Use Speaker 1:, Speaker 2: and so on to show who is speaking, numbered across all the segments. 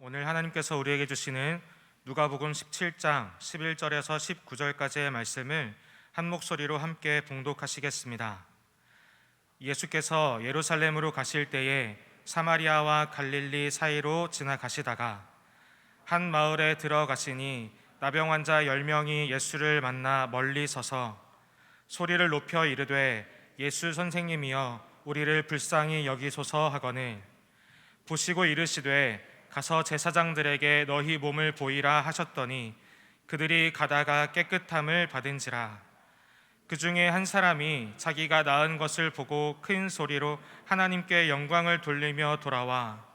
Speaker 1: 오늘 하나님께서 우리에게 주시는 누가복음 17장 11절에서 19절까지의 말씀을 한 목소리로 함께 봉독하시겠습니다. 예수께서 예루살렘으로 가실 때에 사마리아와 갈릴리 사이로 지나가시다가 한 마을에 들어가시니 나병 환자 10명이 예수를 만나 멀리 서서 소리를 높여 이르되 예수 선생님이여 우리를 불쌍히 여기소서 하거늘 보시고 이르시되 가서 제사장들에게 너희 몸을 보이라 하셨더니 그들이 가다가 깨끗함을 받은지라. 그 중에 한 사람이 자기가 나은 것을 보고 큰 소리로 하나님께 영광을 돌리며 돌아와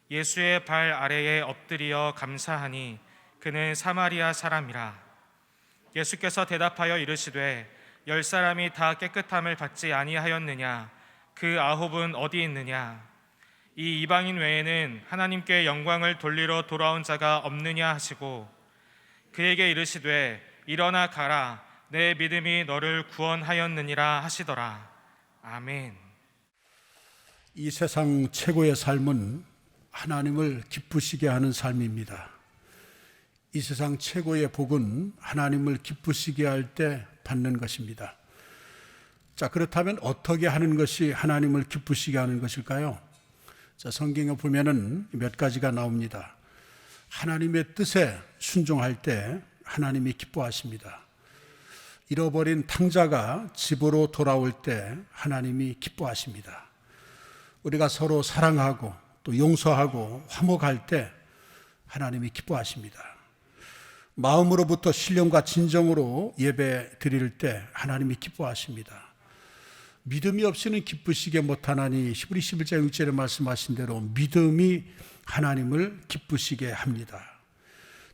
Speaker 1: 예수의 발 아래에 엎드리어 감사하니 그는 사마리아 사람이라. 예수께서 대답하여 이르시되 10사람이 다 깨끗함을 받지 아니하였느냐? 그 9은 어디 있느냐? 이 이방인 외에는 하나님께 영광을 돌리러 돌아온 자가 없느냐 하시고 그에게 이르시되 일어나 가라 내 믿음이 너를 구원하였느니라 하시더라. 아멘.
Speaker 2: 이 세상 최고의 삶은 하나님을 기쁘시게 하는 삶입니다. 이 세상 최고의 복은 하나님을 기쁘시게 할 때 받는 것입니다. 자, 그렇다면 어떻게 하는 것이 하나님을 기쁘시게 하는 것일까요? 자, 성경에 보면은 몇 가지가 나옵니다. 하나님의 뜻에 순종할 때 하나님이 기뻐하십니다. 잃어버린 탕자가 집으로 돌아올 때 하나님이 기뻐하십니다. 우리가 서로 사랑하고 또 용서하고 화목할 때 하나님이 기뻐하십니다. 마음으로부터 신령과 진정으로 예배 드릴 때 하나님이 기뻐하십니다. 믿음이 없이는 기쁘시게 못하나니 히브리 11장 6절에 말씀하신 대로 믿음이 하나님을 기쁘시게 합니다.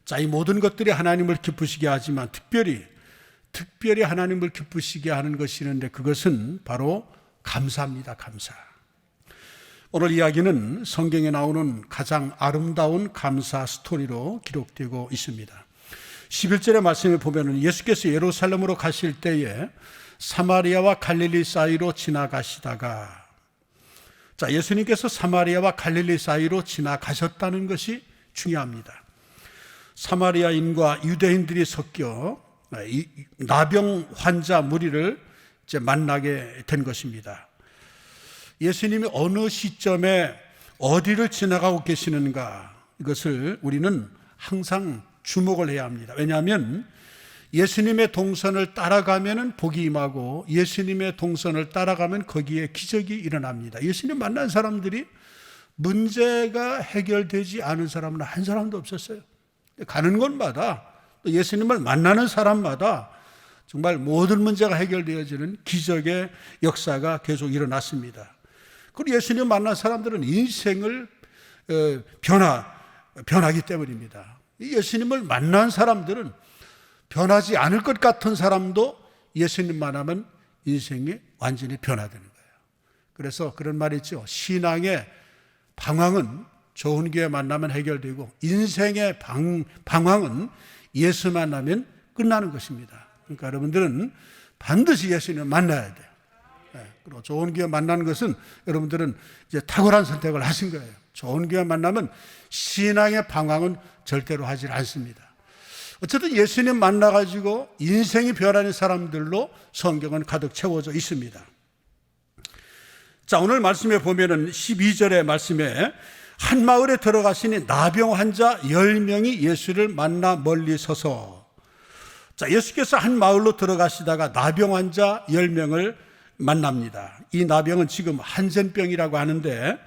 Speaker 2: 자, 이 모든 것들이 하나님을 기쁘시게 하지만 특별히 하나님을 기쁘시게 하는 것이 있는데 그것은 바로 감사입니다. 감사. 오늘 이야기는 성경에 나오는 가장 아름다운 감사 스토리로 기록되고 있습니다. 11절의 말씀을 보면 예수께서 예루살렘으로 가실 때에 사마리아와 갈릴리 사이로 지나가시다가, 자, 예수님께서 사마리아와 갈릴리 사이로 지나가셨다는 것이 중요합니다. 사마리아인과 유대인들이 섞여 나병 환자 무리를 이제 만나게 된 것입니다. 예수님이 어느 시점에 어디를 지나가고 계시는가, 이것을 우리는 항상 주목을 해야 합니다. 왜냐하면 예수님의 동선을 따라가면 복이 임하고 예수님의 동선을 따라가면 거기에 기적이 일어납니다. 예수님 만난 사람들이 문제가 해결되지 않은 사람은 한 사람도 없었어요. 가는 곳마다 또 예수님을 만나는 사람마다 정말 모든 문제가 해결되어지는 기적의 역사가 계속 일어났습니다. 그리고 예수님 만난 사람들은 인생을 변하기 때문입니다. 예수님을 만난 사람들은 변하지 않을 것 같은 사람도 예수님 만나면 인생이 완전히 변화되는 거예요. 그래서 그런 말이 있죠. 신앙의 방황은 좋은 교회 만나면 해결되고 인생의 방황은 예수 만나면 끝나는 것입니다. 그러니까 여러분들은 반드시 예수님을 만나야 돼요. 그리고 좋은 교회 만나는 것은 여러분들은 이제 탁월한 선택을 하신 거예요. 좋은 교회 만나면 신앙의 방황은 절대로 하지 않습니다. 어쨌든 예수님 만나가지고 인생이 변하는 사람들로 성경은 가득 채워져 있습니다. 자, 오늘 말씀에 보면은 12절의 말씀에 한 마을에 들어가시니 나병 환자 10명이 예수를 만나 멀리 서서, 자, 예수께서 한 마을로 들어가시다가 나병 환자 10명을 만납니다. 이 나병은 지금 한센병이라고 하는데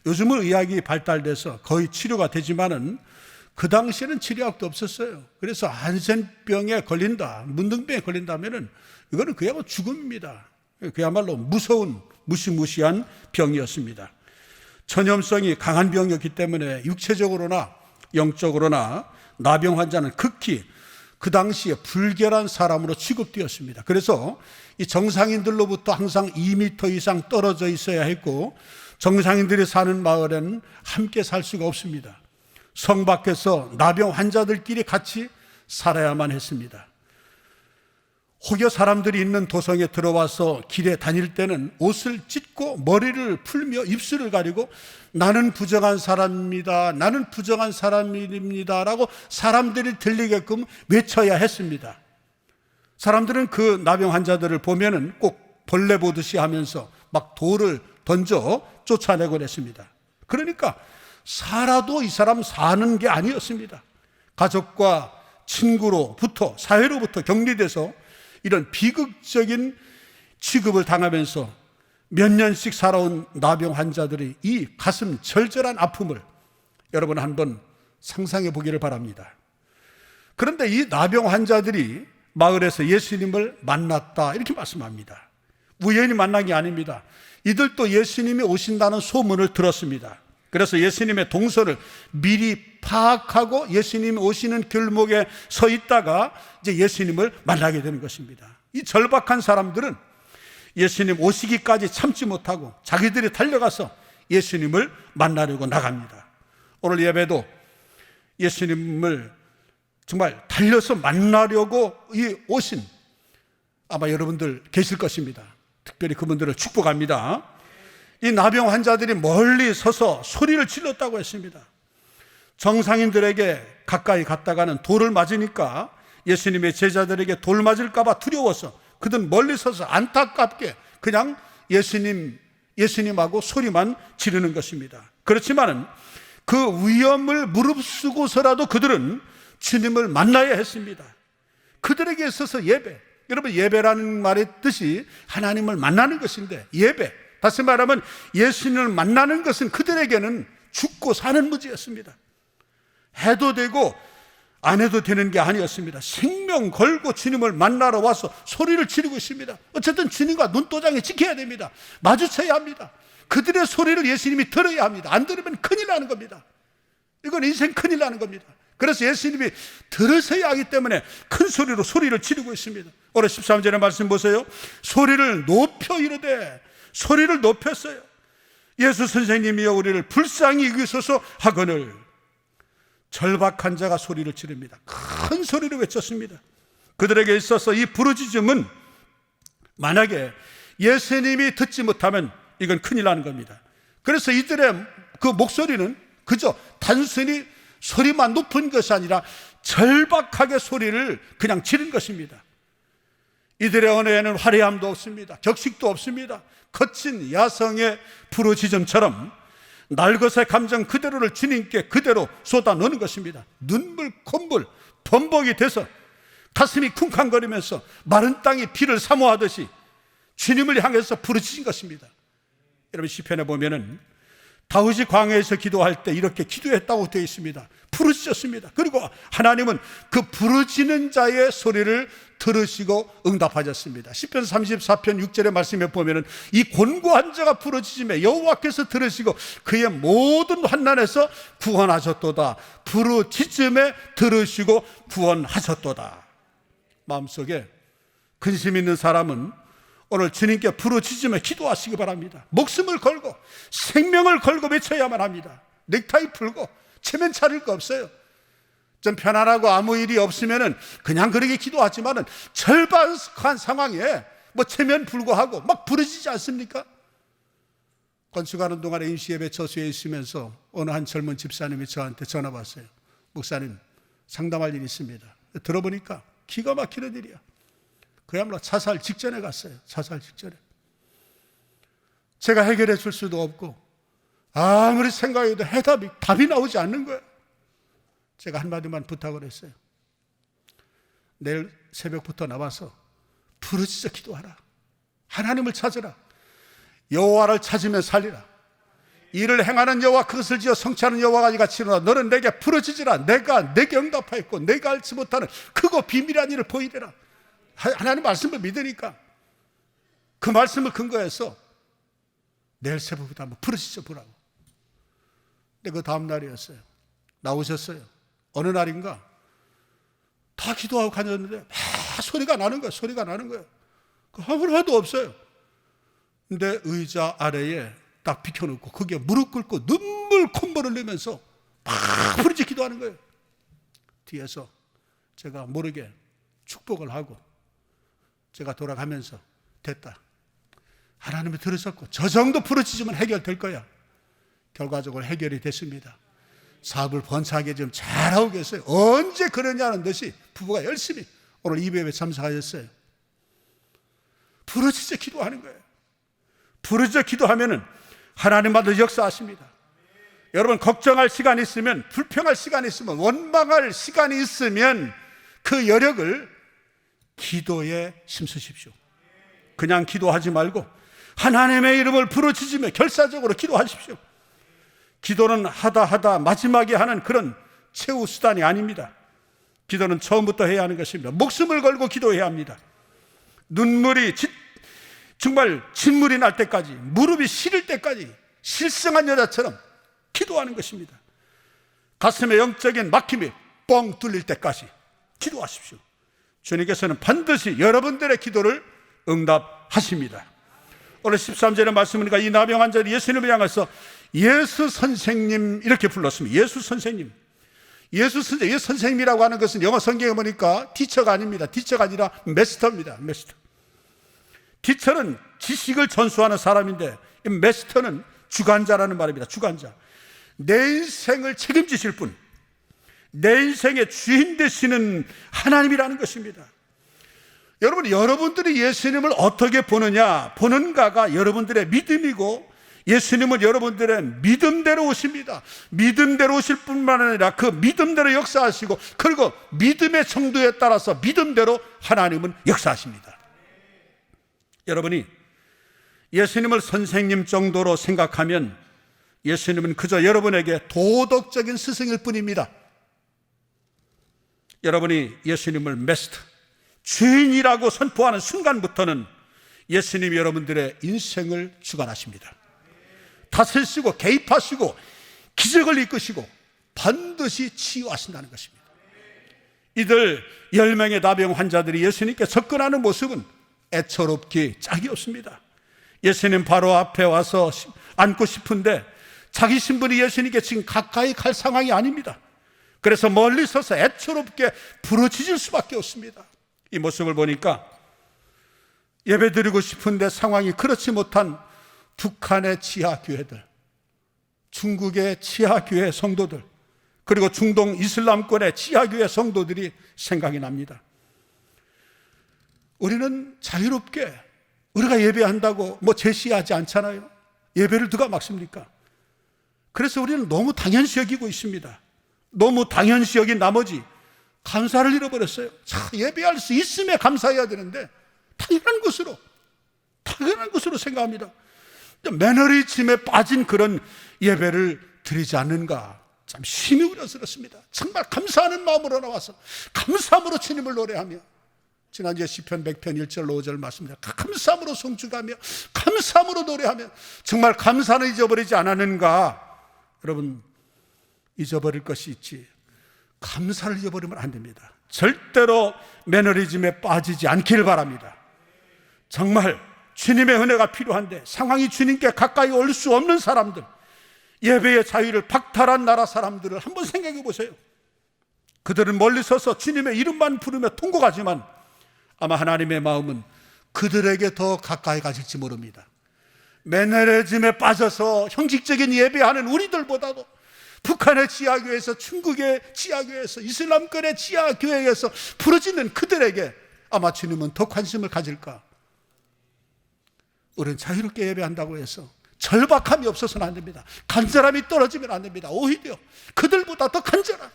Speaker 2: 요즘은 의학이 발달돼서 거의 치료가 되지만은 그 당시에는 치료약도 없었어요. 그래서 한센병에 걸린다, 문둥병에 걸린다면은 이거는 그야말로 죽음입니다. 그야말로 무서운 무시무시한 병이었습니다. 전염성이 강한 병이었기 때문에 육체적으로나 영적으로나 나병 환자는 극히 그 당시에 불결한 사람으로 취급되었습니다. 그래서 이 정상인들로부터 항상 2m 이상 떨어져 있어야 했고 정상인들이 사는 마을에는 함께 살 수가 없습니다. 성 밖에서 나병 환자들끼리 같이 살아야만 했습니다. 혹여 사람들이 있는 도성에 들어와서 길에 다닐 때는 옷을 찢고 머리를 풀며 입술을 가리고 나는 부정한 사람입니다, 나는 부정한 사람입니다 라고 사람들이 들리게끔 외쳐야 했습니다. 사람들은 그 나병 환자들을 보면은 꼭 벌레 보듯이 하면서 막 돌을 던져 쫓아내곤 했습니다. 그러니까 살아도 이 사람 사는 게 아니었습니다. 가족과 친구로부터, 사회로부터 격리돼서 이런 비극적인 취급을 당하면서 몇 년씩 살아온 나병 환자들의 이 가슴 절절한 아픔을 여러분 한번 상상해 보기를 바랍니다. 그런데 이 나병 환자들이 마을에서 예수님을 만났다 이렇게 말씀합니다. 우연히 만난 게 아닙니다. 이들도 예수님이 오신다는 소문을 들었습니다. 그래서 예수님의 동선을 미리 파악하고 예수님이 오시는 길목에 서 있다가 이제 예수님을 만나게 되는 것입니다. 이 절박한 사람들은 예수님 오시기까지 참지 못하고 자기들이 달려가서 예수님을 만나려고 나갑니다. 오늘 예배도 예수님을 정말 달려서 만나려고 오신 아마 여러분들 계실 것입니다. 특별히 그분들을 축복합니다. 이 나병 환자들이 멀리 서서 소리를 질렀다고 했습니다. 정상인들에게 가까이 갔다가는 돌을 맞으니까 예수님의 제자들에게 돌 맞을까 봐 두려워서 그들은 멀리 서서 안타깝게 그냥 예수님하고 소리만 지르는 것입니다. 그렇지만은 그 위험을 무릅쓰고서라도 그들은 주님을 만나야 했습니다. 그들에게 있어서 예배, 여러분 예배라는 말의 뜻이 하나님을 만나는 것인데 예배, 다시 말하면 예수님을 만나는 것은 그들에게는 죽고 사는 문제였습니다. 해도 되고 안 해도 되는 게 아니었습니다. 생명 걸고 주님을 만나러 와서 소리를 지르고 있습니다. 어쨌든 주님과 눈도장에 지켜야 됩니다. 마주쳐야 합니다. 그들의 소리를 예수님이 들어야 합니다. 안 들으면 큰일 나는 겁니다. 이건 인생 큰일 나는 겁니다. 그래서 예수님이 들으셔야 하기 때문에 큰 소리로 소리를 지르고 있습니다. 오늘 13절의 말씀 보세요. 소리를 높여 이르되, 소리를 높였어요. 예수 선생님이여 우리를 불쌍히 여기소서 하거늘. 절박한 자가 소리를 지릅니다. 큰 소리를 외쳤습니다. 그들에게 있어서 이 부르짖음은 만약에 예수님이 듣지 못하면 이건 큰일 나는 겁니다. 그래서 이들의 그 목소리는 그저 단순히 소리만 높은 것이 아니라 절박하게 소리를 그냥 지른 것입니다. 이들의 언어에는 화려함도 없습니다. 격식도 없습니다. 거친 야성의 부르짖음처럼 날것의 감정 그대로를 주님께 그대로 쏟아넣는 것입니다. 눈물, 콧물, 범벅이 돼서 가슴이 쿵쾅거리면서 마른 땅이 피를 사모하듯이 주님을 향해서 부르짖은 것입니다. 여러분 시편에 보면은 다윗이 광야에서 기도할 때 이렇게 기도했다고 되어 있습니다. 부르짖었습니다. 그리고 하나님은 그 부르짖는 자의 소리를 들으시고 응답하셨습니다. 시편 34편 6절의 말씀에 보면은 이 곤고한 자가 부르짖음에 여호와께서 들으시고 그의 모든 환난에서 구원하셨도다. 부르짖음에 들으시고 구원하셨도다. 마음속에 근심 있는 사람은 오늘 주님께 부르짖으며 기도하시기 바랍니다. 목숨을 걸고 생명을 걸고 외쳐야만 합니다. 넥타이 풀고 체면 차릴 거 없어요. 좀 편안하고 아무 일이 없으면은 그냥 그렇게 기도하지만은 절박한 상황에 뭐 체면 풀고 하고 막 부르짖지 않습니까? 건축하는 동안에 임시예배 처소에 있으면서 어느 한 젊은 집사님이 저한테 전화 왔어요. 목사님 상담할 일이 있습니다. 들어보니까 기가 막히는 일이야. 그야말로 자살 직전에 갔어요. 자살 직전에. 제가 해결해 줄 수도 없고 아무리 생각해도 답이 나오지 않는 거예요. 제가 한마디만 부탁을 했어요. 내일 새벽부터 나와서 부르짖어 기도하라. 하나님을 찾으라. 여호와를 찾으면 살리라. 이를 행하는 여호와 그것을 지어 성취하는 여호와가 이같이 이르노라. 너는 내게 부르짖으라. 내가 내게 응답하였고 내가 알지 못하는 크고 비밀한 일을 보이리라. 하나님 말씀을 믿으니까 그 말씀을 근거해서 내일 새벽부터 한번 부르짖어 보라고. 근데 그 다음 날이었어요. 나오셨어요. 어느 날인가 다 기도하고 가졌는데 막 소리가 나는 거예요. 소리가 나는 거예요. 아무 화도 없어요. 근데 의자 아래에 딱 비켜놓고 거기에 무릎 꿇고 눈물 콧물을 흘리면서 막 부르짖어 기도하는 거예요. 뒤에서 제가 모르게 축복을 하고 제가 돌아가면서 됐다, 하나님이 들으셨고 저 정도 부르짖으면 해결될 거야. 결과적으로 해결이 됐습니다. 사업을 번창하게 좀 잘하고 계세요. 언제 그러냐는 듯이 부부가 열심히 오늘 이배에 참석하셨어요. 부르짖어 기도하는 거예요. 부르짖어 기도하면은 하나님마다 역사하십니다. 여러분, 걱정할 시간이 있으면, 불평할 시간이 있으면, 원망할 시간이 있으면 그 여력을 기도에 힘쓰십시오. 그냥 기도하지 말고 하나님의 이름을 부르짖으며 결사적으로 기도하십시오. 기도는 하다 마지막에 하는 그런 최후 수단이 아닙니다. 기도는 처음부터 해야 하는 것입니다. 목숨을 걸고 기도해야 합니다. 눈물이 정말 진물이 날 때까지, 무릎이 시릴 때까지 실성한 여자처럼 기도하는 것입니다. 가슴에 영적인 막힘이 뻥 뚫릴 때까지 기도하십시오. 주님께서는 반드시 여러분들의 기도를 응답하십니다. 오늘 13절의 말씀이니까 이 나병 환자를 예수님을 향해서 예수 선생님 이렇게 불렀습니다. 예수 선생님. 예수 선생님이라고 하는 것은 영어 성경에 보니까 티처가 아닙니다. 티처가 아니라 메스터입니다. 메스터. 티처는 지식을 전수하는 사람인데, 메스터는 주관자라는 말입니다. 주관자. 내 인생을 책임지실 분, 내 인생의 주인 되시는 하나님이라는 것입니다. 여러분, 여러분들이 예수님을 어떻게 보는가가 여러분들의 믿음이고, 예수님은 여러분들의 믿음대로 오십니다. 믿음대로 오실 뿐만 아니라 그 믿음대로 역사하시고, 그리고 믿음의 정도에 따라서 믿음대로 하나님은 역사하십니다. 여러분이 예수님을 선생님 정도로 생각하면 예수님은 그저 여러분에게 도덕적인 스승일 뿐입니다. 여러분이 예수님을 메스터, 주인이라고 선포하는 순간부터는 예수님이 여러분들의 인생을 주관하십니다. 다스리시고 개입하시고 기적을 이끄시고 반드시 치유하신다는 것입니다. 이들 10명의 나병 환자들이 예수님께 접근하는 모습은 애처롭기 짝이 없습니다. 예수님 바로 앞에 와서 앉고 싶은데 자기 신분이 예수님께 지금 가까이 갈 상황이 아닙니다. 그래서 멀리 서서 애처롭게 부르짖을 수밖에 없습니다. 이 모습을 보니까 예배드리고 싶은데 상황이 그렇지 못한 북한의 지하교회들, 중국의 지하교회 성도들, 그리고 중동 이슬람권의 지하교회 성도들이 생각이 납니다. 우리는 자유롭게 우리가 예배한다고 제시하지 않잖아요. 예배를 누가 막습니까? 그래서 우리는 너무 당연시 여기고 있습니다. 너무 당연시 여긴 나머지 감사를 잃어버렸어요. 예배할 수 있음에 감사해야 되는데 당연한 것으로 생각합니다. 매너리즘에 빠진 그런 예배를 드리지 않는가, 참 심히 우려스럽습니다. 정말 감사하는 마음으로 나와서 감사함으로 주님을 노래하며, 지난주에 시편 100편 1절 5절 말씀입니다. 감사함으로 송축하며 감사함으로 노래하며, 정말 감사는 잊어버리지 않았는가? 여러분, 잊어버릴 것이 있지 감사를 잊어버리면 안 됩니다. 절대로 매너리즘에 빠지지 않길 바랍니다. 정말 주님의 은혜가 필요한데 상황이 주님께 가까이 올 수 없는 사람들, 예배의 자유를 박탈한 나라 사람들을 한번 생각해 보세요. 그들은 멀리 서서 주님의 이름만 부르며 통곡하지만 아마 하나님의 마음은 그들에게 더 가까이 가실지 모릅니다. 매너리즘에 빠져서 형식적인 예배하는 우리들보다도 북한의 지하교회에서, 중국의 지하교회에서, 이슬람권의 지하교회에서 부르짖는 그들에게 아마 주님은 더 관심을 가질까? 우리는 자유롭게 예배한다고 해서 절박함이 없어서는 안 됩니다. 간절함이 떨어지면 안 됩니다. 오히려 그들보다 더 간절한,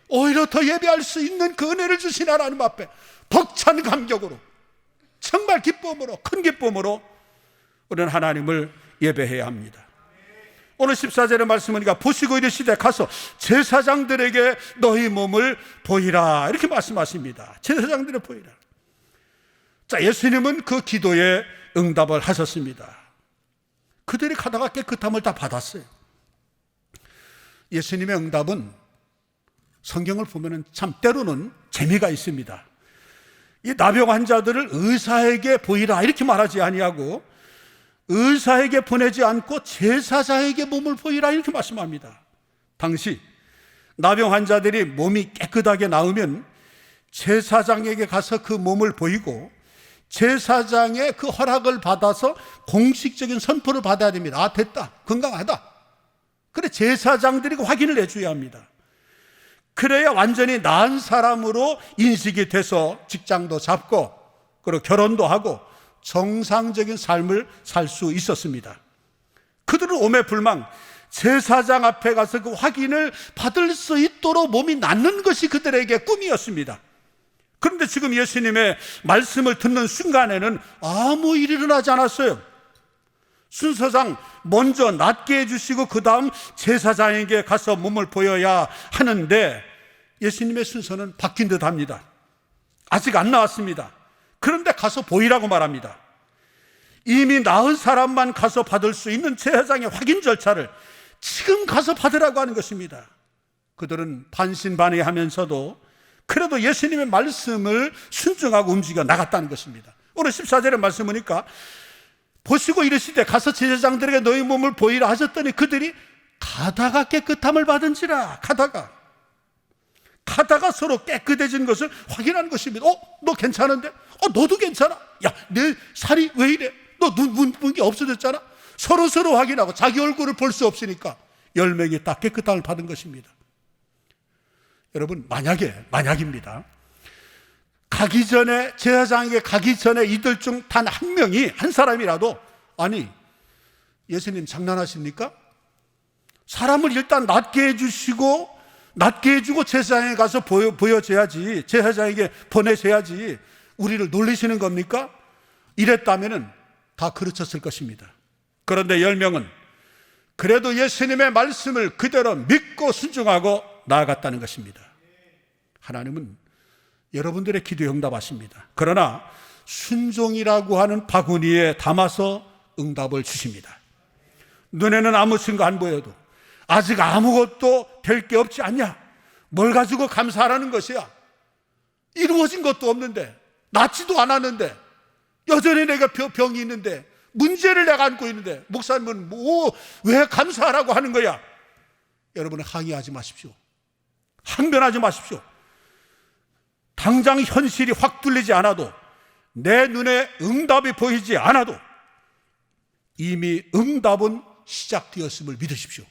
Speaker 2: 오히려 더 예배할 수 있는 그 은혜를 주신 하나님 앞에 벅찬 감격으로, 정말 기쁨으로, 큰 기쁨으로 우리는 하나님을 예배해야 합니다. 오늘 14절의 말씀이니까 보시고 이르시되 가서 제사장들에게 너희 몸을 보이라, 이렇게 말씀하십니다. 제사장들을 보이라. 자, 예수님은 그 기도에 응답을 하셨습니다. 그들이 가다가 깨끗함을 다 받았어요. 예수님의 응답은 성경을 보면 참 때로는 재미가 있습니다. 이 나병 환자들을 의사에게 보이라 이렇게 말하지 아니하고 의사에게 보내지 않고 제사장에게 몸을 보이라 이렇게 말씀합니다. 당시 나병 환자들이 몸이 깨끗하게 나으면 제사장에게 가서 그 몸을 보이고 제사장의 그 허락을 받아서 공식적인 선포를 받아야 됩니다. 아, 됐다, 건강하다. 그래, 제사장들이 확인을 해줘야 합니다. 그래야 완전히 나은 사람으로 인식이 돼서 직장도 잡고 그리고 결혼도 하고 정상적인 삶을 살 수 있었습니다. 그들은 오매불망 제사장 앞에 가서 그 확인을 받을 수 있도록 몸이 낫는 것이 그들에게 꿈이었습니다. 그런데 지금 예수님의 말씀을 듣는 순간에는 아무 일이 일어나지 않았어요. 순서상 먼저 낫게 해주시고 그 다음 제사장에게 가서 몸을 보여야 하는데 예수님의 순서는 바뀐 듯 합니다. 아직 안 나왔습니다. 그런데 가서 보이라고 말합니다. 이미 나은 사람만 가서 받을 수 있는 제사장의 확인 절차를 지금 가서 받으라고 하는 것입니다. 그들은 반신반의하면서도 그래도 예수님의 말씀을 순종하고 움직여 나갔다는 것입니다. 오늘 14절의 말씀 보니까 보시고 이르시되 가서 제사장들에게 너희 몸을 보이라 하셨더니 그들이 가다가 깨끗함을 받은지라. 가다가 서로 깨끗해진 것을 확인하는 것입니다. 너 괜찮은데? 너도 괜찮아? 야, 내 살이 왜 이래? 너 눈이 없어졌잖아? 서로 확인하고 자기 얼굴을 볼 수 없으니까 10명이 딱 깨끗함을 받은 것입니다. 여러분, 만약입니다. 가기 전에, 제사장에게 가기 전에 이들 중 단 한 명이, 한 사람이라도, 아니, 예수님 장난하십니까? 사람을 일단 낫게 해주고 제사장에 가서 보여줘야지, 제사장에게 보내셔야지, 우리를 놀리시는 겁니까? 이랬다면은 다 그르쳤을 것입니다. 그런데 10명은 그래도 예수님의 말씀을 그대로 믿고 순종하고 나아갔다는 것입니다. 하나님은 여러분들의 기도에 응답하십니다. 그러나 순종이라고 하는 바구니에 담아서 응답을 주십니다. 눈에는 아무 증거 안 보여도 아직 아무것도 될 게 없지 않냐? 뭘 가지고 감사하라는 것이야? 이루어진 것도 없는데, 낫지도 않았는데, 여전히 내가 병이 있는데, 문제를 내가 안고 있는데, 목사님은 왜 감사하라고 하는 거야? 여러분은 항의하지 마십시오. 항변하지 마십시오. 당장 현실이 확 뚫리지 않아도, 내 눈에 응답이 보이지 않아도 이미 응답은 시작되었음을 믿으십시오.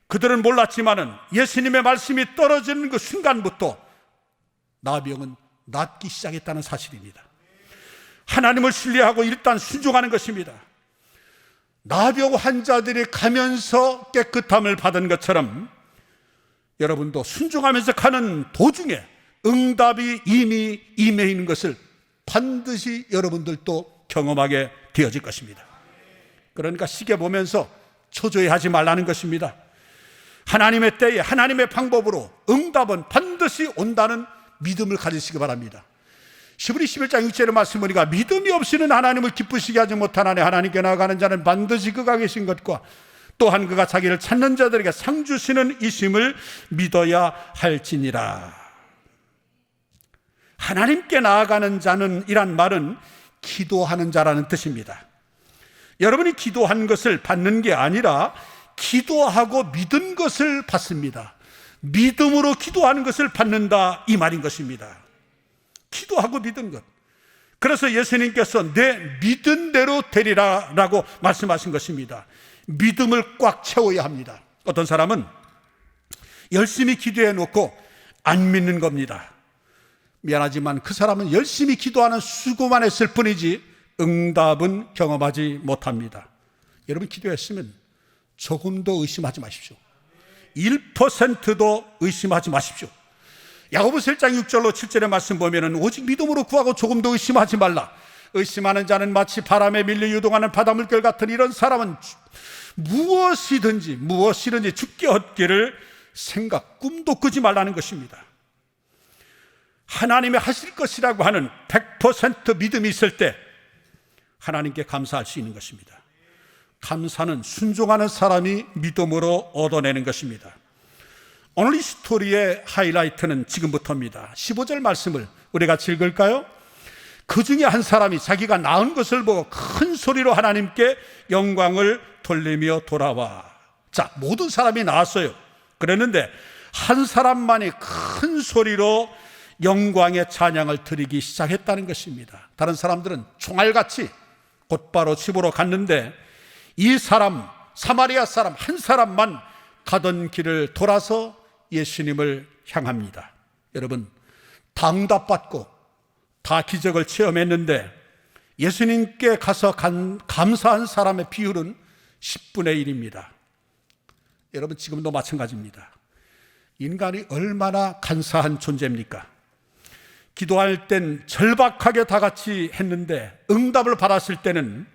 Speaker 2: 그들은 몰랐지만은 예수님의 말씀이 떨어지는 그 순간부터 나병은 낫기 시작했다는 사실입니다. 하나님을 신뢰하고 일단 순종하는 것입니다. 나병 환자들이 가면서 깨끗함을 받은 것처럼 여러분도 순종하면서 가는 도중에 응답이 이미 임해 있는 것을 반드시 여러분들도 경험하게 되어질 것입니다. 그러니까 시계 보면서 초조해하지 말라는 것입니다. 하나님의 때에 하나님의 방법으로 응답은 반드시 온다는 믿음을 가지시기 바랍니다. 시브리 11장 6절의 말씀 보니까 믿음이 없이는 하나님을 기쁘시게 하지 못하나니 하나님께 나아가는 자는 반드시 그가 계신 것과 또한 그가 자기를 찾는 자들에게 상 주시는 이심을 믿어야 할지니라. 하나님께 나아가는 자는 이란 말은 기도하는 자라는 뜻입니다. 여러분이 기도한 것을 받는 게 아니라 기도하고 믿은 것을 받습니다. 믿음으로 기도하는 것을 받는다, 이 말인 것입니다. 기도하고 믿은 것. 그래서 예수님께서 내 믿은 대로 되리라 라고 말씀하신 것입니다. 믿음을 꽉 채워야 합니다. 어떤 사람은 열심히 기도해 놓고 안 믿는 겁니다. 미안하지만 그 사람은 열심히 기도하는 수고만 했을 뿐이지 응답은 경험하지 못합니다. 여러분, 기도했으면 조금도 의심하지 마십시오. 1%도 의심하지 마십시오. 야고보서 1장 6절로 7절의 말씀 보면은 오직 믿음으로 구하고 조금도 의심하지 말라. 의심하는 자는 마치 바람에 밀려 유동하는 바닷물결 같은 이런 사람은 무엇이든지 죽게 얻기를 꿈도 꾸지 말라는 것입니다. 하나님이 하실 것이라고 하는 100% 믿음이 있을 때 하나님께 감사할 수 있는 것입니다. 감사는 순종하는 사람이 믿음으로 얻어내는 것입니다. 오늘 이 스토리의 하이라이트는 지금부터입니다. 15절 말씀을 우리 같이 읽을까요? 그 중에 한 사람이 자기가 낳은 것을 보고 큰 소리로 하나님께 영광을 돌리며 돌아와. 자, 모든 사람이 나왔어요. 그랬는데 한 사람만이 큰 소리로 영광의 찬양을 드리기 시작했다는 것입니다. 다른 사람들은 총알같이 곧바로 집으로 갔는데 이 사람, 사마리아 사람 한 사람만 가던 길을 돌아서 예수님을 향합니다. 여러분, 다 응답받고 다 기적을 체험했는데 예수님께 가서 감사한 사람의 비율은 10분의 1입니다. 여러분, 지금도 마찬가지입니다. 인간이 얼마나 간사한 존재입니까? 기도할 땐 절박하게 다 같이 했는데 응답을 받았을 때는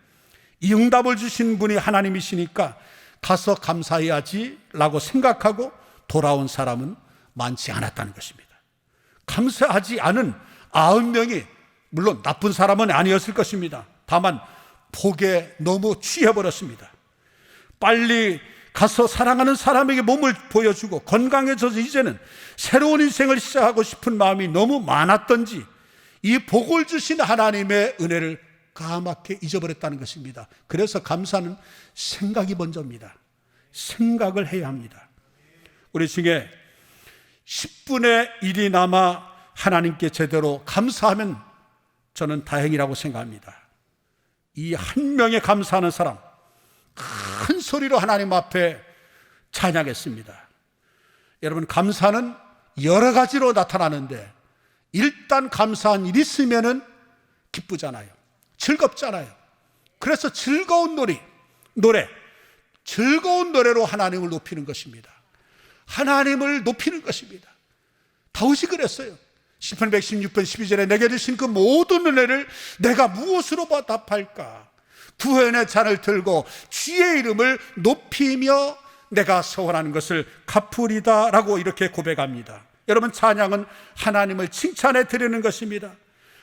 Speaker 2: 이 응답을 주신 분이 하나님이시니까 가서 감사해야지 라고 생각하고 돌아온 사람은 많지 않았다는 것입니다. 감사하지 않은 90명이 물론 나쁜 사람은 아니었을 것입니다. 다만 복에 너무 취해버렸습니다. 빨리 가서 사랑하는 사람에게 몸을 보여주고 건강해져서 이제는 새로운 인생을 시작하고 싶은 마음이 너무 많았던지 이 복을 주신 하나님의 은혜를 까맣게 잊어버렸다는 것입니다. 그래서 감사는 생각이 먼저입니다. 생각을 해야 합니다. 우리 중에 10분의 1이나마 하나님께 제대로 감사하면 저는 다행이라고 생각합니다. 이 한 명에 감사하는 사람 큰 소리로 하나님 앞에 찬양했습니다. 여러분, 감사는 여러 가지로 나타나는데 일단 감사한 일이 있으면 기쁘잖아요. 즐겁잖아요. 그래서 즐거운 노래, 즐거운 노래로 하나님을 높이는 것입니다. 하나님을 높이는 것입니다. 다윗이 그랬어요. 시편 116편 12절에 내게 주신 그 모든 은혜를 내가 무엇으로 보답할까? 구원의 잔을 들고 주의 이름을 높이며 내가 소원하는 것을 갚으리다 라고 이렇게 고백합니다. 여러분, 찬양은 하나님을 칭찬해 드리는 것입니다.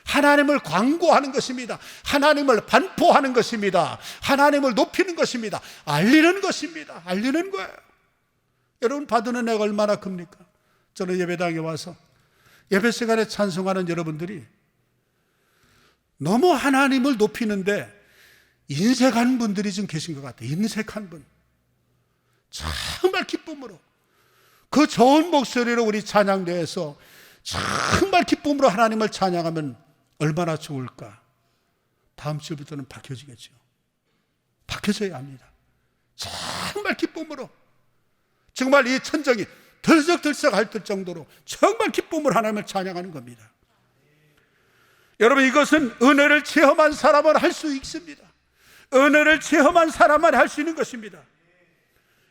Speaker 2: 하나님을 광고하는 것입니다. 하나님을 반포하는 것입니다. 하나님을 높이는 것입니다. 알리는 것입니다. 알리는 거예요. 여러분, 받은 은혜가 얼마나 큽니까? 저는 예배당에 와서 예배 시간에 찬송하는 여러분들이 너무 하나님을 높이는데 인색한 분들이 좀 계신 것 같아요. 인색한 분. 정말 기쁨으로 그 좋은 목소리로 우리 찬양대에서 정말 기쁨으로 하나님을 찬양하면 얼마나 좋을까. 다음 주부터는 바뀌어지겠죠. 바뀌어져야 합니다. 정말 기쁨으로, 정말 이 천정이 들썩들썩 할 정도로 정말 기쁨으로 하나님을 찬양하는 겁니다. 여러분, 이것은 은혜를 체험한 사람은 할 수 있습니다. 은혜를 체험한 사람만 할 수 있는 것입니다.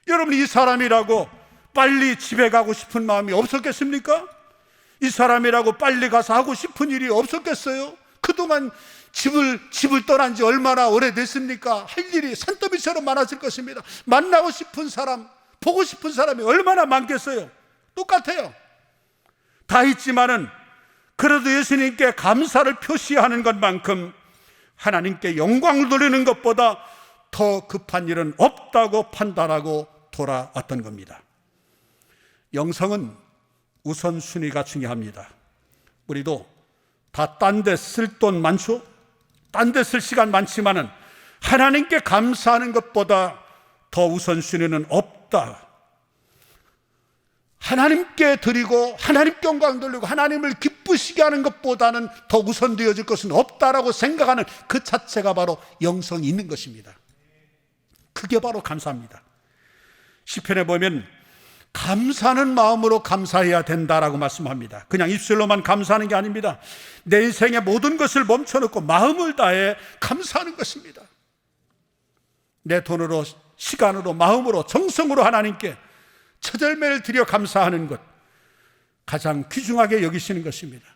Speaker 2: 여러분, 이 사람이라고 빨리 집에 가고 싶은 마음이 없었겠습니까? 이 사람이라고 빨리 가서 하고 싶은 일이 없었겠어요? 그동안 집을 떠난 지 얼마나 오래됐습니까? 할 일이 산더미처럼 많았을 것입니다. 만나고 싶은 사람, 보고 싶은 사람이 얼마나 많겠어요? 똑같아요. 다 있지만은 그래도 예수님께 감사를 표시하는 것만큼 하나님께 영광을 돌리는 것보다 더 급한 일은 없다고 판단하고 돌아왔던 겁니다. 영성은 우선순위가 중요합니다. 우리도 다 딴 데 쓸 돈 많죠? 딴 데 쓸 시간 많지만은 하나님께 감사하는 것보다 더 우선순위는 없다. 하나님께 드리고 하나님께 영광 돌리고 하나님을 기쁘시게 하는 것보다는 더 우선되어질 것은 없다라고 생각하는 그 자체가 바로 영성이 있는 것입니다. 그게 바로 감사입니다. 시편에 보면 감사하는 마음으로 감사해야 된다라고 말씀합니다. 그냥 입술로만 감사하는 게 아닙니다. 내 인생의 모든 것을 멈춰놓고 마음을 다해 감사하는 것입니다. 내 돈으로, 시간으로, 마음으로, 정성으로 하나님께 처절매를 드려 감사하는 것, 가장 귀중하게 여기시는 것입니다.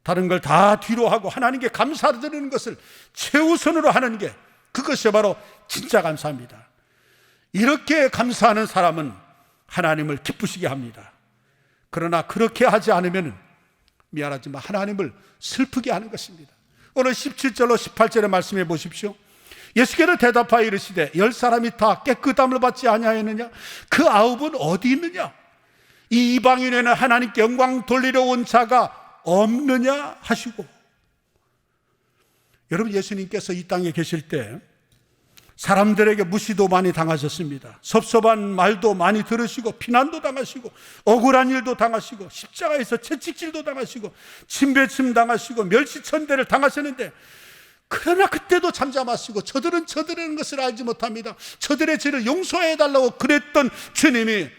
Speaker 2: 다른 걸 다 뒤로 하고 하나님께 감사드리는 것을 최우선으로 하는 게, 그것이 바로 진짜 감사입니다. 이렇게 감사하는 사람은 하나님을 기쁘시게 합니다. 그러나 그렇게 하지 않으면 미안하지만 하나님을 슬프게 하는 것입니다. 오늘 17절로 18절의 말씀해 보십시오. 예수께서 대답하여 이르시되 10사람이 다 깨끗함을 받지 아니하였느냐? 그 9은 어디 있느냐? 이 이방인에는 하나님께 영광 돌리려 온 자가 없느냐 하시고. 여러분, 예수님께서 이 땅에 계실 때 사람들에게 무시도 많이 당하셨습니다. 섭섭한 말도 많이 들으시고 비난도 당하시고 억울한 일도 당하시고 십자가에서 채찍질도 당하시고 침배침 당하시고 멸시천대를 당하셨는데, 그러나 그때도 잠잠하시고 저들은 것을 알지 못합니다, 저들의 죄를 용서해달라고 그랬던 주님이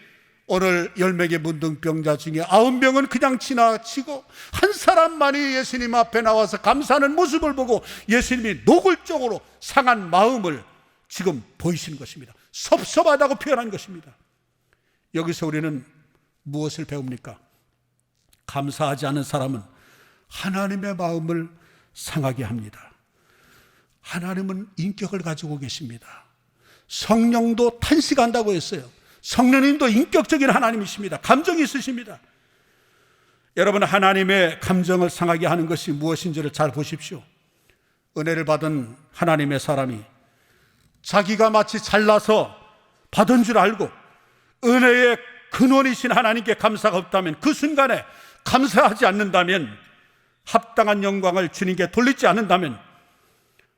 Speaker 2: 오늘 10명의 문둥병자 중에 9명은 그냥 지나치고 한 사람만이 예수님 앞에 나와서 감사하는 모습을 보고 예수님이 노골적으로 상한 마음을 지금 보이시는 것입니다. 섭섭하다고 표현한 것입니다. 여기서 우리는 무엇을 배웁니까? 감사하지 않은 사람은 하나님의 마음을 상하게 합니다. 하나님은 인격을 가지고 계십니다. 성령도 탄식한다고 했어요. 성령님도 인격적인 하나님이십니다. 감정이 있으십니다. 여러분, 하나님의 감정을 상하게 하는 것이 무엇인지를 잘 보십시오. 은혜를 받은 하나님의 사람이 자기가 마치 잘나서 받은 줄 알고 은혜의 근원이신 하나님께 감사가 없다면, 그 순간에 감사하지 않는다면, 합당한 영광을 주님께 돌리지 않는다면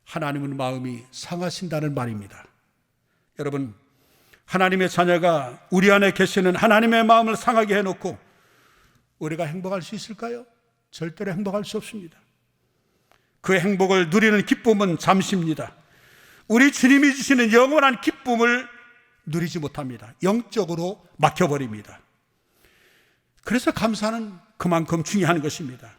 Speaker 2: 하나님은 마음이 상하신다는 말입니다. 여러분, 하나님의 자녀가 우리 안에 계시는 하나님의 마음을 상하게 해놓고 우리가 행복할 수 있을까요? 절대로 행복할 수 없습니다. 그 행복을 누리는 기쁨은 잠시입니다. 우리 주님이 주시는 영원한 기쁨을 누리지 못합니다. 영적으로 막혀버립니다. 그래서 감사는 그만큼 중요한 것입니다.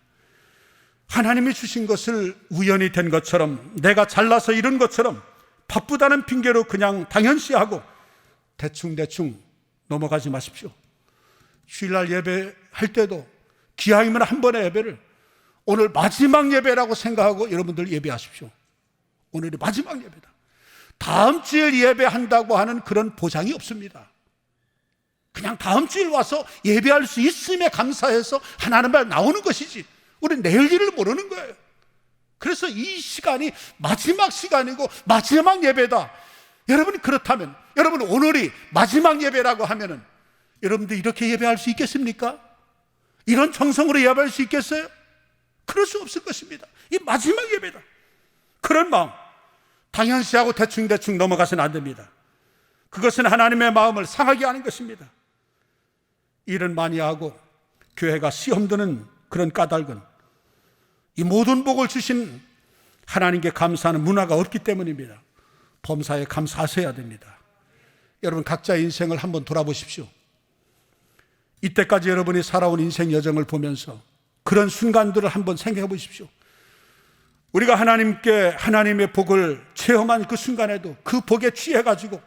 Speaker 2: 하나님이 주신 것을 우연히 된 것처럼, 내가 잘나서 이런 것처럼 바쁘다는 핑계로 그냥 당연시하고 대충 넘어가지 마십시오. 주일날 예배할 때도 기왕이면 한 번의 예배를 오늘 마지막 예배라고 생각하고 여러분들 예배하십시오. 오늘이 마지막 예배다. 다음 주에 예배한다고 하는 그런 보장이 없습니다. 그냥 다음 주에 와서 예배할 수 있음에 감사해서 하나님 말 나오는 것이지, 우리는 내일 일을 모르는 거예요. 그래서 이 시간이 마지막 시간이고 마지막 예배다. 여러분이 그렇다면, 여러분 오늘이 마지막 예배라고 하면은 여러분들 이렇게 예배할 수 있겠습니까? 이런 정성으로 예배할 수 있겠어요? 그럴 수 없을 것입니다. 이 마지막 예배다. 그런 마음 당연시하고 대충 넘어가서는 안 됩니다. 그것은 하나님의 마음을 상하게 하는 것입니다. 일은 많이 하고 교회가 시험 드는 그런 까닭은 이 모든 복을 주신 하나님께 감사하는 문화가 없기 때문입니다. 범사에 감사하셔야 됩니다. 여러분, 각자의 인생을 한번 돌아보십시오. 이때까지 여러분이 살아온 인생 여정을 보면서 그런 순간들을 한번 생각해 보십시오. 우리가 하나님께 하나님의 복을 체험한 그 순간에도 그 복에 취해가지고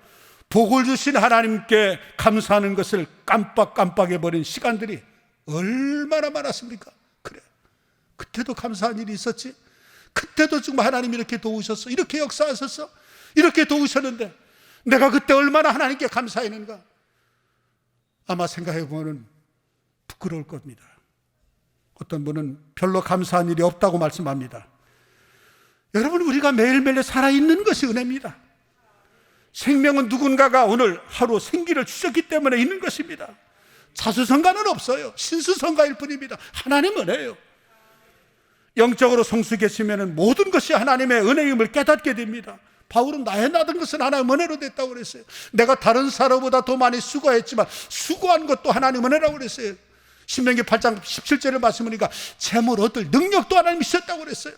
Speaker 2: 복을 주신 하나님께 감사하는 것을 깜빡해버린 시간들이 얼마나 많았습니까? 그래, 그때도 감사한 일이 있었지, 그때도 정말 하나님이 이렇게 도우셨어, 이렇게 역사하셨어, 이렇게 도우셨는데 내가 그때 얼마나 하나님께 감사했는가. 아마 생각해보면 부끄러울 겁니다. 어떤 분은 별로 감사한 일이 없다고 말씀합니다. 여러분, 우리가 매일매일 살아있는 것이 은혜입니다. 생명은 누군가가 오늘 하루 생기를 주셨기 때문에 있는 것입니다. 자수성가는 없어요. 신수성가일 뿐입니다. 하나님 은혜예요. 영적으로 성숙해지면 모든 것이 하나님의 은혜임을 깨닫게 됩니다. 바울은 나의 나던 것은 하나님의 은혜로 됐다고 그랬어요. 내가 다른 사람보다 더 많이 수고했지만 수고한 것도 하나님의 은혜라고 그랬어요. 신명기 8장 17절을 말씀하니까 재물 얻을 능력도 하나님이 주셨다고 그랬어요.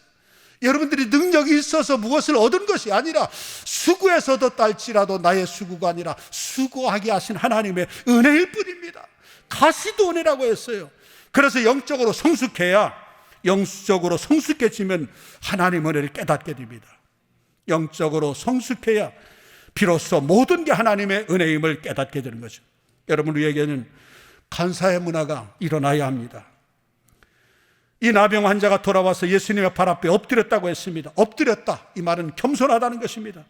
Speaker 2: 여러분들이 능력이 있어서 무엇을 얻은 것이 아니라 수고해서 얻었다 할지라도 나의 수고가 아니라 수고하게 하신 하나님의 은혜일 뿐입니다. 가시도 은혜라고 했어요. 그래서 영적으로 성숙해야, 영적으로 성숙해지면 하나님의 은혜를 깨닫게 됩니다. 영적으로 성숙해야 비로소 모든 게 하나님의 은혜임을 깨닫게 되는 거죠. 여러분, 우리에게는 감사의 문화가 일어나야 합니다. 이 나병 환자가 돌아와서 예수님의 발 앞에 엎드렸다고 했습니다. 엎드렸다, 이 말은 겸손하다는 것입니다.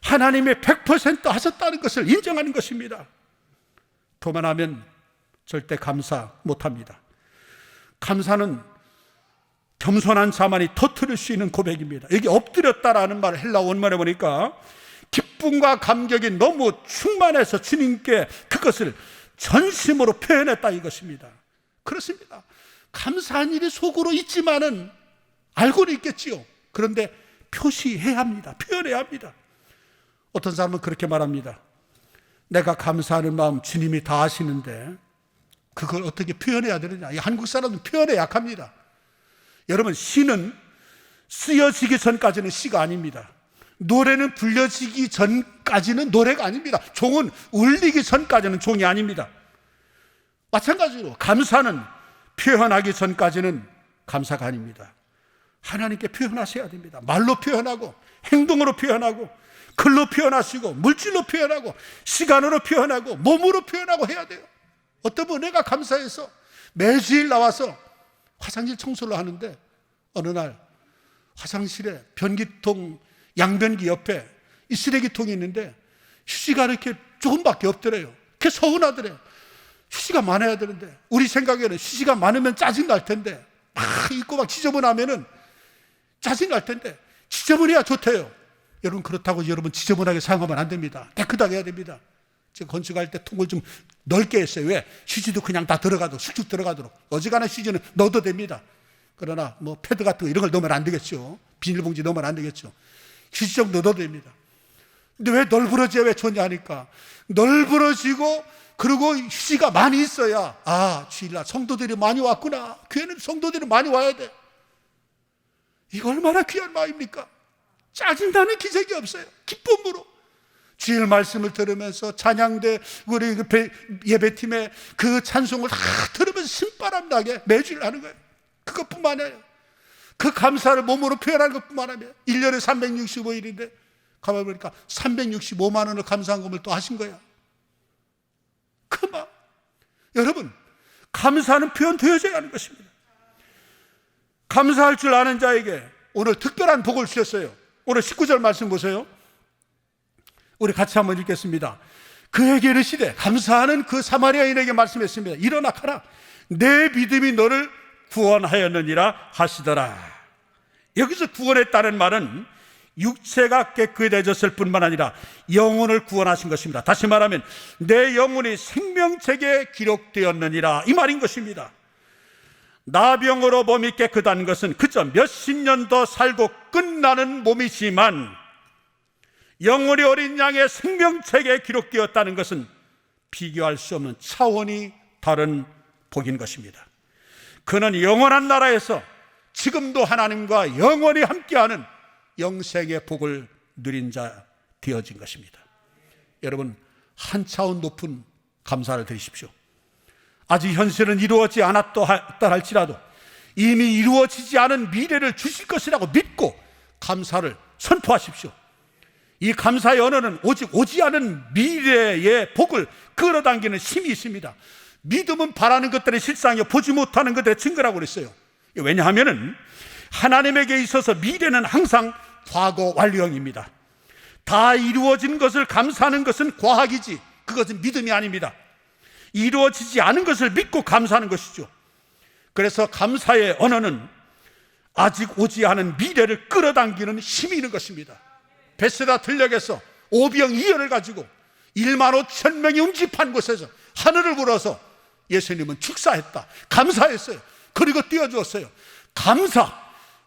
Speaker 2: 하나님의 100% 하셨다는 것을 인정하는 것입니다. 교만하면 절대 감사 못합니다. 감사는 겸손한 자만이 터뜨릴 수 있는 고백입니다. 여기 엎드렸다라는 말을 헬라 원문에 보니까 기쁨과 감격이 너무 충만해서 주님께 그것을 전심으로 표현했다, 이것입니다. 그렇습니다. 감사한 일이 속으로 있지만은 알고는 있겠지요. 그런데 표시해야 합니다. 표현해야 합니다. 어떤 사람은 그렇게 말합니다. 내가 감사하는 마음 주님이 다 아시는데 그걸 어떻게 표현해야 되느냐. 이 한국 사람은 표현에 약합니다. 여러분, 시는 쓰여지기 전까지는 시가 아닙니다. 노래는 불려지기 전까지는 노래가 아닙니다. 종은 울리기 전까지는 종이 아닙니다. 마찬가지로 감사는 표현하기 전까지는 감사가 아닙니다. 하나님께 표현하셔야 됩니다. 말로 표현하고 행동으로 표현하고 글로 표현하시고 물질로 표현하고 시간으로 표현하고 몸으로 표현하고 해야 돼요. 어떤 분 내가 감사해서 매주일 나와서 화장실 청소를 하는데 어느 날 화장실에 변기통 양변기 옆에 이 쓰레기통이 있는데 휴지가 이렇게 조금밖에 없더래요. 그게 서운하더래요. 휴지가 많아야 되는데 우리 생각에는 휴지가 많으면 짜증날 텐데 막 입고 막 지저분하면은 짜증날 텐데 지저분해야 좋대요. 여러분, 그렇다고 여러분 지저분하게 사용하면 안 됩니다. 깨끗하게 해야 됩니다. 제가 건축할 때 통을 좀 넓게 했어요. 왜? 휴지도 그냥 다 들어가도록, 쑥쑥 들어가도록. 어지간한 휴지는 넣어도 됩니다. 그러나 뭐 패드 같은 거 이런 걸 넣으면 안 되겠죠. 비닐봉지 넣으면 안 되겠죠. 휴지 좀 넣어도 됩니다. 근데 왜 널브러지야 왜 좋냐 하니까 널브러지고 그리고 휴지가 많이 있어야 주일날 성도들이 많이 왔구나. 교회는 성도들이 많이 와야 돼. 이거 얼마나 귀한 마음입니까? 짜증나는 기색이 없어요. 기쁨으로 주일 말씀을 들으면서 찬양대 우리 예배팀의 그 찬송을 다 들으면서 신바람 나게 매주일 하는 거예요. 그것뿐만 아니에요. 그 감사를 몸으로 표현하는 것뿐만 아니에요. 1년에 365일인데 가만히 보니까 365만 원을 감사한 것을 또 하신 거야. 그 마음. 여러분, 감사는 표현되어져야 하는 것입니다. 감사할 줄 아는 자에게 오늘 특별한 복을 주셨어요. 오늘 19절 말씀 보세요. 우리 같이 한번 읽겠습니다. 그에게 이르시되, 감사하는 그 사마리아인에게 말씀했습니다. 일어나 가라. 내 믿음이 너를 구원하였느니라 하시더라. 여기서 구원했다는 말은 육체가 깨끗해졌을 뿐만 아니라 영혼을 구원하신 것입니다. 다시 말하면 내 영혼이 생명책에 기록되었느니라, 이 말인 것입니다. 나병으로 몸이 깨끗한 것은 그저 몇십 년 더 살고 끝나는 몸이지만 영혼이 어린 양의 생명책에 기록되었다는 것은 비교할 수 없는 차원이 다른 복인 것입니다. 그는 영원한 나라에서 지금도 하나님과 영원히 함께하는 영생의 복을 누린 자 되어진 것입니다. 여러분, 한 차원 높은 감사를 드리십시오. 아직 현실은 이루어지지 않았다 할지라도 이미 이루어지지 않은 미래를 주실 것이라고 믿고 감사를 선포하십시오. 이 감사의 언어는 오직 오지 않은 미래의 복을 끌어당기는 힘이 있습니다. 믿음은 바라는 것들의 실상이요 보지 못하는 것들의 증거라고 그랬어요. 왜냐하면 하나님에게 있어서 미래는 항상 과거 완료형입니다. 다 이루어진 것을 감사하는 것은 과학이지 그것은 믿음이 아닙니다. 이루어지지 않은 것을 믿고 감사하는 것이죠. 그래서 감사의 언어는 아직 오지 않은 미래를 끌어당기는 힘이 있는 것입니다. 베세다 들녘에서 오병 이어를 가지고 1만 5천 명이 음집한 곳에서 하늘을 불어서 예수님은 축사했다, 감사했어요. 그리고 띄워주었어요. 감사,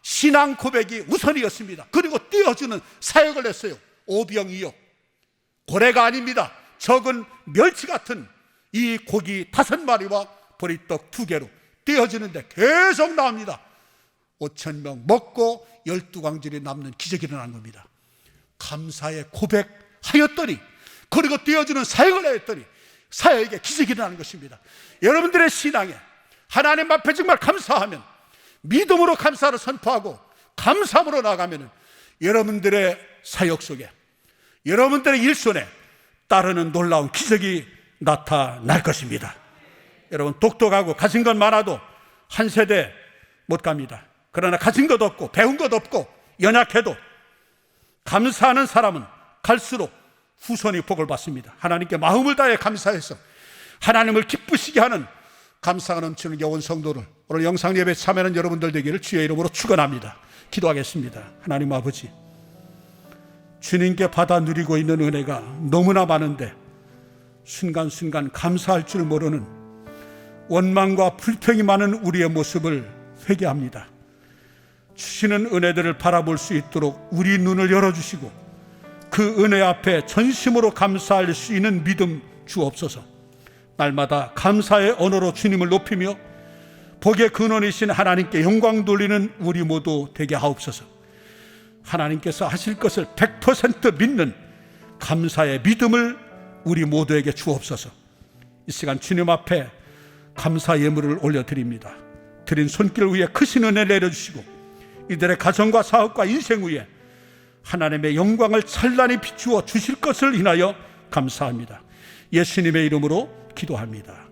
Speaker 2: 신앙 고백이 우선이었습니다. 그리고 띄워주는 사역을 했어요. 오병이어, 고래가 아닙니다. 적은 멸치 같은 이 고기 5마리와 보리떡 2개로 띄워주는데 계속 나옵니다. 5천 명 먹고 12광질이 남는 기적이 일어난 겁니다. 감사의 고백하였더니 그리고 띄워주는 사역을 하였더니 사역에 기적이 일어나는 것입니다. 여러분들의 신앙에 하나님 앞에 정말 감사하면, 믿음으로 감사를 선포하고 감사함으로 나아가면 여러분들의 사역 속에, 여러분들의 일손에 따르는 놀라운 기적이 나타날 것입니다. 여러분, 똑똑하고 가진 것 많아도 한 세대 못 갑니다. 그러나 가진 것 없고 배운 것 없고 연약해도 감사하는 사람은 갈수록 후손이 복을 받습니다. 하나님께 마음을 다해 감사해서 하나님을 기쁘시게 하는 감사가 넘치는 영혼 성도를 오늘 영상 예배 참여하는 여러분들 되기를 주의 이름으로 축원합니다. 기도하겠습니다. 하나님 아버지, 주님께 받아 누리고 있는 은혜가 너무나 많은데 순간순간 감사할 줄 모르는 원망과 불평이 많은 우리의 모습을 회개합니다. 주시는 은혜들을 바라볼 수 있도록 우리 눈을 열어주시고 그 은혜 앞에 전심으로 감사할 수 있는 믿음 주옵소서. 날마다 감사의 언어로 주님을 높이며 복의 근원이신 하나님께 영광 돌리는 우리 모두 되게 하옵소서. 하나님께서 하실 것을 100% 믿는 감사의 믿음을 우리 모두에게 주옵소서. 이 시간 주님 앞에 감사 예물을 올려드립니다. 드린 손길 위에 크신 은혜 내려주시고 이들의 가정과 사업과 인생 위에 하나님의 영광을 찬란히 비추어 주실 것을 인하여 감사합니다. 예수님의 이름으로 기도합니다.